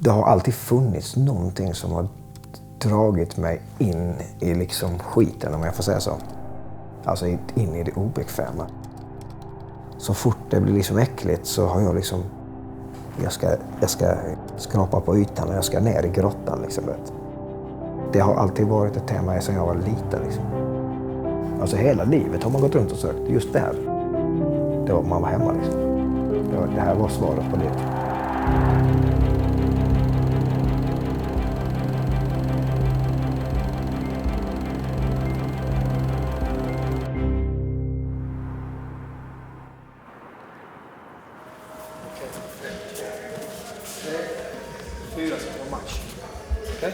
Det har alltid funnits någonting som har dragit mig in i liksom skiten, om jag får säga så. Alltså in i det obekväma. Så fort det blir liksom äckligt så har jag liksom... Jag ska skrapa på ytan och jag ska ner i grottan liksom. Det har alltid varit ett tema sedan jag var liten liksom. Alltså hela livet har man gått runt och sökt. Just det här. Det var man var hemma liksom. Det här var svaret på det. Match. Okay.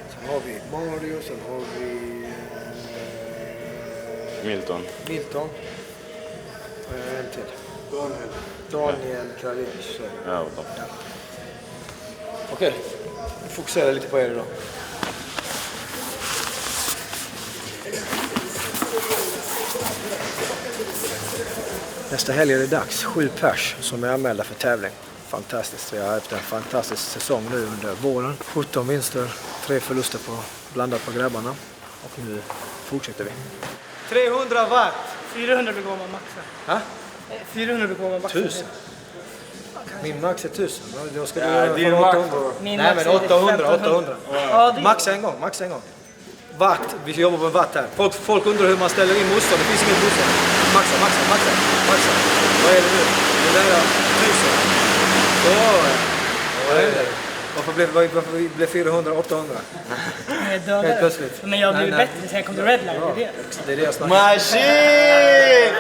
Sen har vi Mario, sen har vi Milton. En till. Daniel Kralins. Ja. Okej, fokusera lite på er idag. Nästa helg är det dags. 7 pers som är anmälda för tävling. Fantastiskt. Vi har haft en fantastisk säsong nu under våren. 17 vinster, 3 förluster blandat på grabbarna. Och nu fortsätter vi. 300 watt! 400 brukar vara maxen. Ha? 400 brukar vara maxen. 1000. Min max är 1000. Då ska det är 800. Min Nej, max men är 800. Ja, Max en gång. Watt, vi jobbar på watt här. Folk undrar hur man ställer in motstånd. Det finns inget motstånd. Maxa. Vad är det nu? Det där är 1000. Vad är det? Varför blev 400 800? Helt plötsligt. Men jag blev bättre sen jag kom till Redline. Det är det jag snackar. Maskin!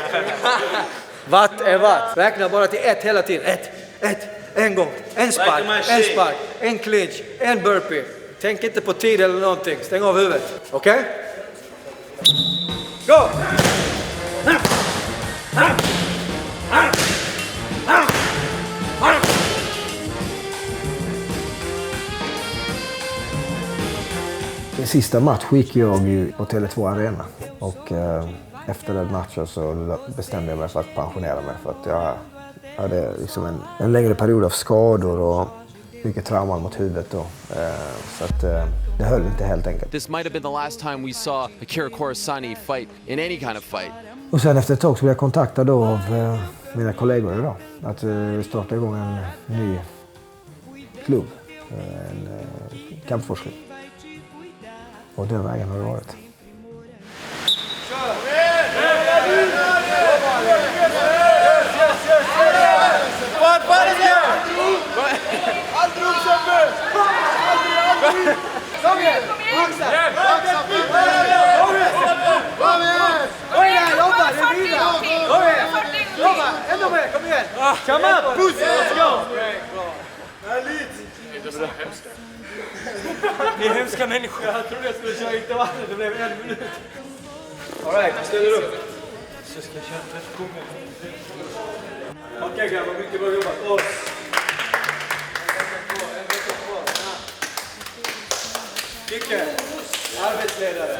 Watt är watt. Räkna bara till 1 hela tiden. 1. En gång. En spark. En clinch. En burpee. Tänk inte på tid eller någonting. Stäng av huvudet. Okej? Go! Min sista match gick jag på Tele2 Arena. Och efter den matchen så bestämde jag mig för att pensionera mig. För att jag hade liksom en längre period av skador och mycket trauma mot huvudet då. Så att det höll inte helt enkelt. This might have been the last time we saw Akira Corassani fight in any kind of fight. Och sen efter ett tag så blev jag kontaktad då av mina kollegor idag. Att starta igång en ny klubb. En kampforskning. Och den vägen har det varit. Kom igen! Come up! Puss! Let's go! Ni är hemska människor. Jag trodde jag skulle köra inte vatten. Det blev 1 minut. All right, vi ställer upp. Så ska jag köra 30 gånger. Okej grabbar, mycket bra jobbat. Oss. Kicker, arbetsledare.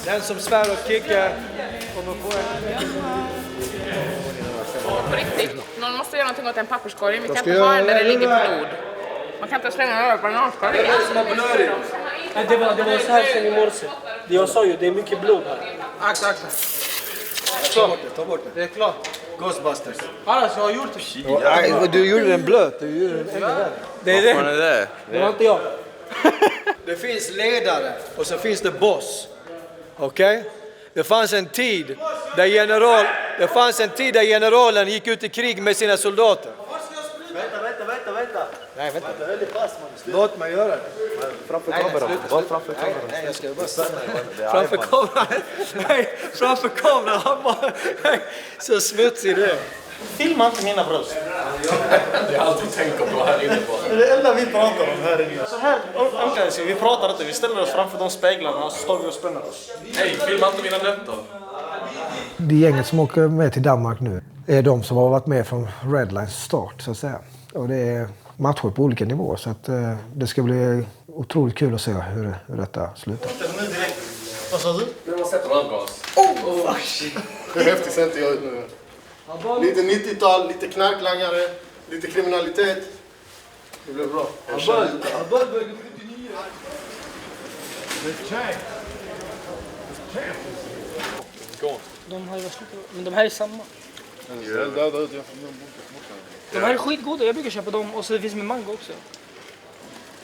Den som svär och kickar kommer på en... På riktigt. Någon måste göra någonting åt den papperskorgen. Vi kan inte ha den där det ligger blod. Man kan inte slänga den över på en avskal. Det var så här sen i morse. Jag sa ju, det är mycket blod här. Akta. Ta bort det. Det är klart. Ghostbusters. Alltså, jag har gjort det. Du gjorde den blöt. Du gjorde den ännu värre. Det är det. Det var inte jag. Det finns ledare och så finns det boss. Okej? Det fanns en tid där generalen gick ut i krig med sina soldater. Vänta. Nej, vänta. Låt mig göra det. Framför kameran. Bara framför kameran. Nej, jag ska bara stanna. Framför kameran. Nej, framför kameran. Så smutsig det. Filma inte mina bröst. Det är alltid tänka på här inne på. Det är det enda vi pratar om här inne. Så här, vi pratar inte. Vi ställer oss framför de speglarna och så står vi och spänner oss. Hej, filma inte mina nötter. Det gänget som åker med till Danmark nu är de som har varit med från Redlines start, så att säga. Och det är matcher på olika nivåer, så att det ska bli otroligt kul att se hur detta slutar. Vad sa du? Det var sett rövgas. Hur häftigt ser inte jag ut nu? Lite 90-tal, lite knarklangare, lite kriminalitet. Det blir bra. Men de här är samma. De här är skitgoda, jag brukar köpa dem och så finns det med mango också.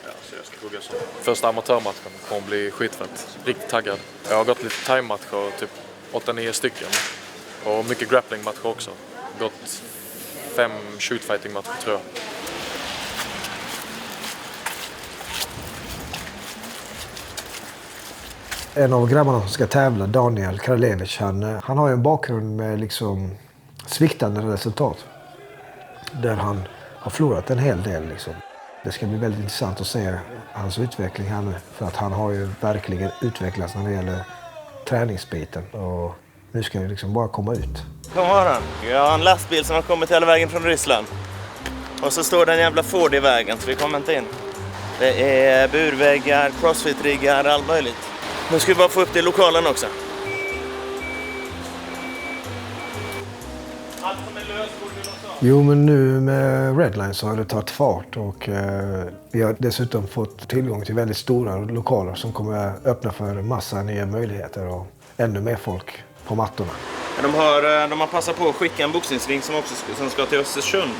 Ja, så jag ska hugga så. Första amatörmatchen kommer bli skitfett. Riktigt taggad. Jag har gått lite thai-matcher, typ 8-9 stycken. Och mycket grappling-matcher också. Gått 5 shoot-fighting-matcher tror jag. En av grabbarna som ska tävla, Daniel Kralevich, han har ju en bakgrund med liksom sviktande resultat. Där han har förlorat en hel del. Liksom. Det ska bli väldigt intressant att se hans utveckling här nu. För att han har ju verkligen utvecklats när det gäller träningsbiten. Och nu ska det liksom bara komma ut. Kom här. Jag har en lastbil som har kommit hela vägen från Ryssland. Och så står det en jävla Ford i vägen så vi kommer inte in. Det är burväggar, crossfit-riggar, allt möjligt. Nu ska vi bara få upp det i lokalen också. Jo, men nu med Redline så har det tagit fart och vi har dessutom fått tillgång till väldigt stora lokaler som kommer öppna för massa nya möjligheter och ännu mer folk på mattorna. De har passat på att skicka en boxningsring som ska till Östersund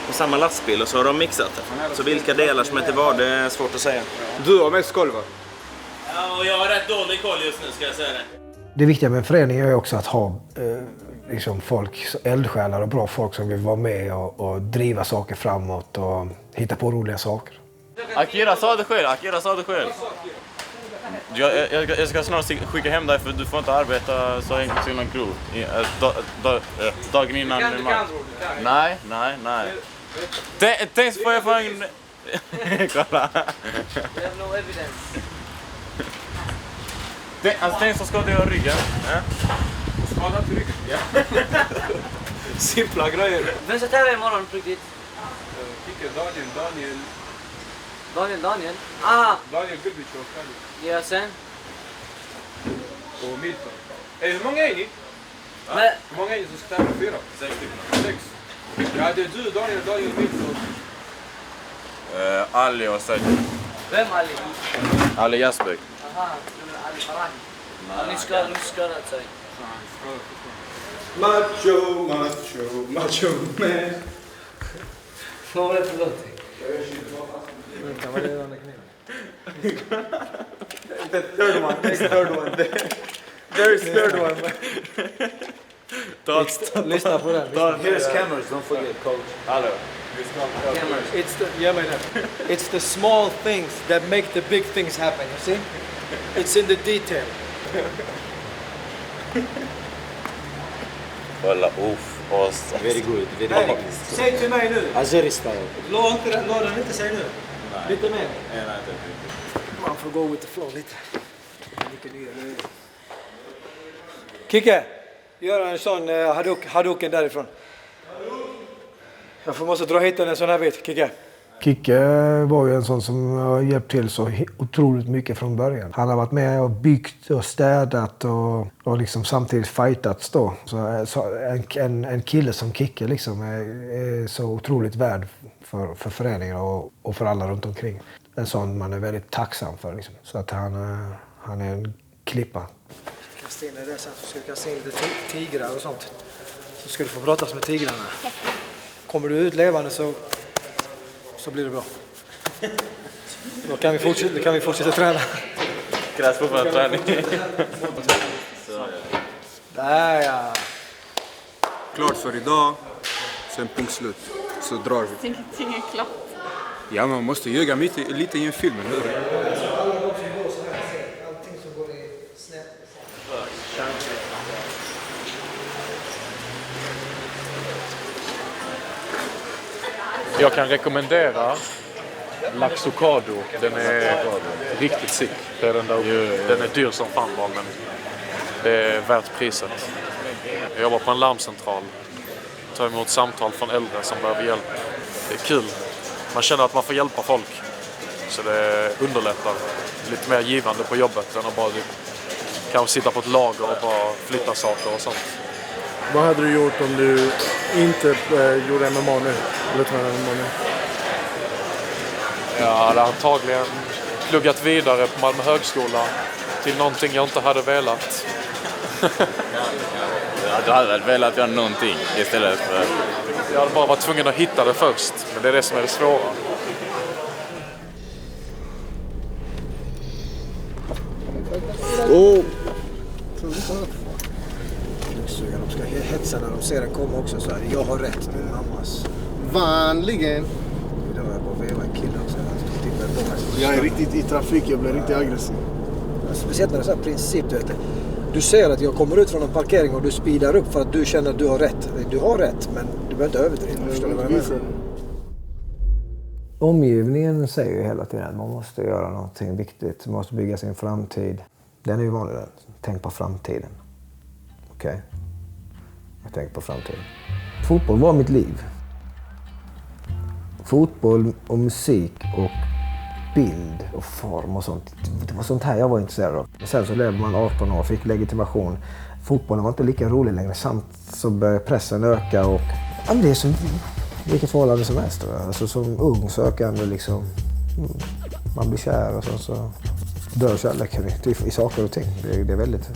på samma lastbil och så har de mixat det. Så vilka delar som är till vad, det är svårt att säga. Du har mest koll, va? Ja, och jag har rätt dålig koll just nu ska jag säga det. Det viktiga med en förening är också att ha liksom folk, eldsjälar och bra folk som vill vara med och driva saker framåt och hitta på roliga saker. Akira sa det själv. Jag ska snart skicka hem dig för du får inte arbeta så enkelt som en crew. Dagen innan match. Nej. Tänk så får jag få en... Kolla. Tänk så ska du ha ryggen. Skada inte ryggen. Ja. Simpla grejer. Vem ska tävla imorgon på riktigt? Daniel? Ah! Daniel Gulbichov. Ja, sen? Och Milton. Hur många är ni? Nej. Hur många är ni som ska tävla? 4? 6. Ja, det är du, Daniel Milton. Ali och Sergio. Vem Ali? Ali Jasbek. Aha, Ali Farah. Han är skadad sig. Macho man. Vad var det för låt? The third one. There is third one. Lyssna på den. Here's cameras, don't forget, coach. Hallå. It's the small things that make the big things happen, you see? It's in the detail. Kolla, uff. Very good. Säg till mig nu. Azeri style. Låt den inte säga nu. Lite mer. Nej. Man får gå with the flow lite. Kicke, gör en sån Hadouken därifrån. Jag måste dra hit en sån här bit, Kicke. Kicke var ju en sån som har hjälpt till så otroligt mycket från början. Han har varit med och byggt och städat och liksom samtidigt fightats då. Så en kille som Kicke liksom är så otroligt värd för föreningen och för alla runt omkring. En sån man är väldigt tacksam för liksom. Så att han är en klippa. Kasta in det där sen så ska du kasta in lite tigrar och sånt. Så ska du få brottas med tigrarna. Kommer du ut levande så blir det bra. Då kan vi fortsätta träna. Krävs fortfarande träning. Där ja. Klart för idag, sen punkt slut. Så drar vi. Ingenting är klart. Ja, man måste ljuga lite i en film, eller hur? Allting som går snett. Jag kan rekommendera Laxocado. Den är riktigt sick. Det är den där. Den är dyr som fan bara, men det är värt priset. Jag jobbar på en larmcentral. Tar emot samtal från äldre som behöver hjälp. Det är kul. Man känner att man får hjälpa folk. Så det underlättar. Lite mer givande på jobbet än att bara kanske sitta på ett lager och bara flytta saker och sånt. Vad hade du gjort om du inte gjorde MMA nu? Eller tränade MMA nu? Jag hade antagligen pluggat vidare på Malmö högskola till någonting jag inte hade velat. Du hade väl velat göra någonting istället för... Jag hade bara varit tvungen att hitta det först, men det är det som är det svåra. De ska hetsa när de ser den komma också så här. Jag har rätt, min mammas. Vanligen. Det var bara veva en kille också. Jag är riktigt i trafik, jag blir riktigt aggressiv. Speciellt när det är så här princip, du vet. Du ser att jag kommer ut från en parkering och du speedar upp för att du känner att du har rätt. Du har rätt, men du behöver inte överdriva. Förstår du vad jag menar? Omgivningen säger ju hela tiden att man måste göra någonting viktigt. Man måste bygga sin framtid. Den är ju vanlig. Tänk på framtiden. Okej? Jag tänker på framtiden. Fotboll var mitt liv. Fotboll och musik och bild och form och sånt. Det var sånt här jag var intresserad av. Sen så levde man 18 år, fick legitimation. Fotbollen var inte lika rolig längre. Samt så började pressen öka och det är som vilket förhållande som helst. Alltså som ung sökande liksom, man blir kär och så dör kärleken i saker och ting. Det är väldigt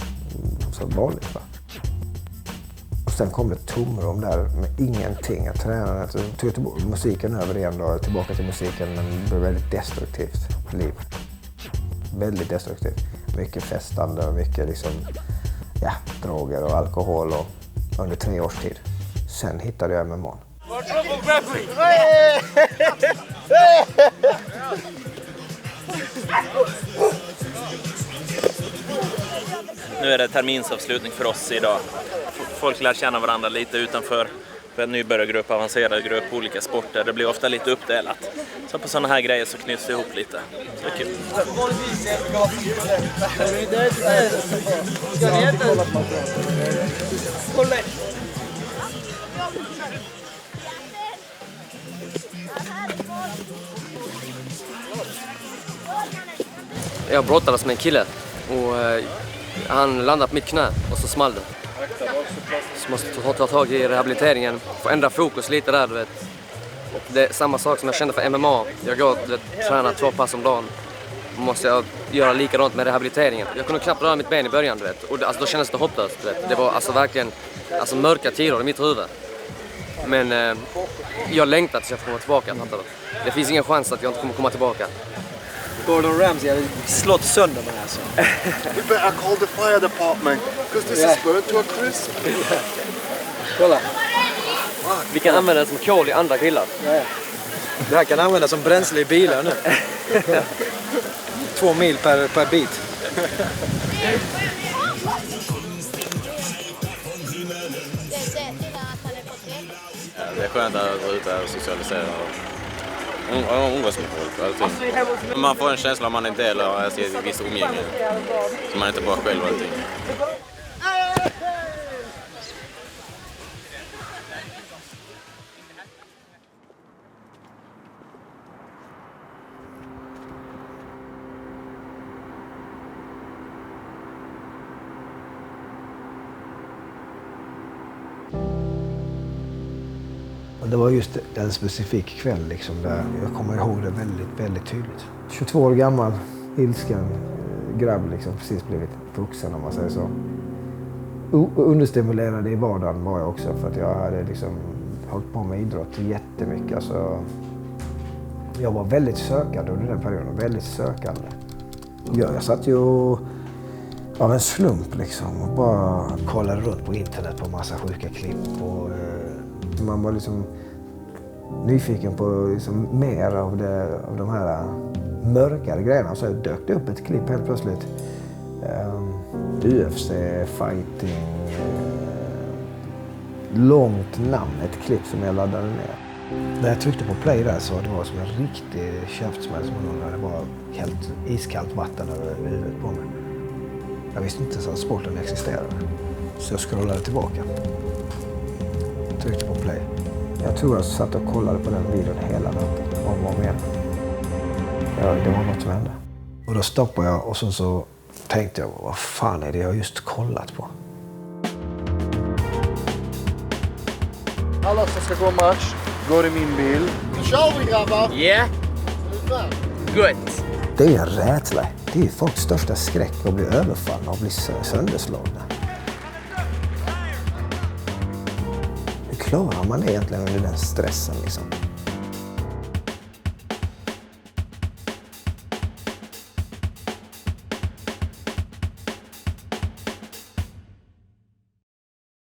så vanligt. Va? Och sen kom det tomrum där med ingenting. Jag tränade, tog musiken över igen då, tillbaka till musiken, men det blev väldigt destruktivt liv. Väldigt destruktivt. Mycket festande och mycket liksom, droger och alkohol och under 3 års tid. Sen hittade jag MMA. Nu är det terminsavslutning för oss idag. Folk lär känna varandra lite utanför en nybörjargrupp, avancerad grupp, olika sporter. Det blir ofta lite uppdelat. Så på sådana här grejer så knyts det ihop lite. Så det är kul. Jag brottades med en kille och han landade på mitt knä och så small det. Så måste ta tag i rehabiliteringen, få ändra fokus lite där, du vet. Det är samma sak som jag kände för MMA. Jag går och tränar 2 pass om dagen. Måste jag göra likadant med rehabiliteringen. Jag kunde knappt röra mitt ben i början, du vet. Och alltså, då kändes det hopplöst, du vet. Det var alltså verkligen mörka tider i mitt huvud. Men jag längtar tills jag får komma tillbaka, fattar du? Det finns ingen chans att jag inte kommer komma tillbaka. Gordon Ramsay hade slått sönder mig alltså. We better call the fire department, because this is burned to a crisp. Kolla. Vi kan använda det som kol i andra grillar. Ja. Det här kan användas som bränsle i bilar nu. 2 mil per bit. Det är skönt att vara ute och socialisera och umgås med folk och allting. Man får en känsla om man är en del av ett visst umgänge. Så man är inte bara själv och allting. Det var just en specifik kväll liksom, där jag kommer ihåg det väldigt, väldigt tydligt. 22 år gammal, ilsken grabb liksom, precis blivit vuxen om man säger så. Understimulerad i vardagen var jag också, för att jag hade liksom hållit på med idrott jättemycket. Alltså, jag var väldigt sökande under den perioden, väldigt sökande. Jag satt ju av en slump liksom och bara kollade runt på internet på massa sjuka klipp och man var liksom nyfiken på liksom mer av de här mörkare grejerna. Så dök det upp ett klipp helt plötsligt. UFC, fighting, långt namn, ett klipp som jag laddade ner. När jag tryckte på play där så det var som en riktig käftsmäll som det var helt iskallt vatten över huvudet på mig. Jag visste inte så att sporten existerade. Så jag scrollade tillbaka. Tryckte på play. Jag tror jag satt och kollade på den videon hela natten. Om och igen. Ja, det var något som hände. Och då stoppade jag och så tänkte jag, vad fan är det jag just kollat på? Alla som ska gå match går i min bil. Nu kör vi grabbar! Yeah! Gött. Det är ju en rädsla. Det är ju folks största skräck att bli överfallna och bli sönderslagna. Hur klarar man det egentligen under den stressen liksom?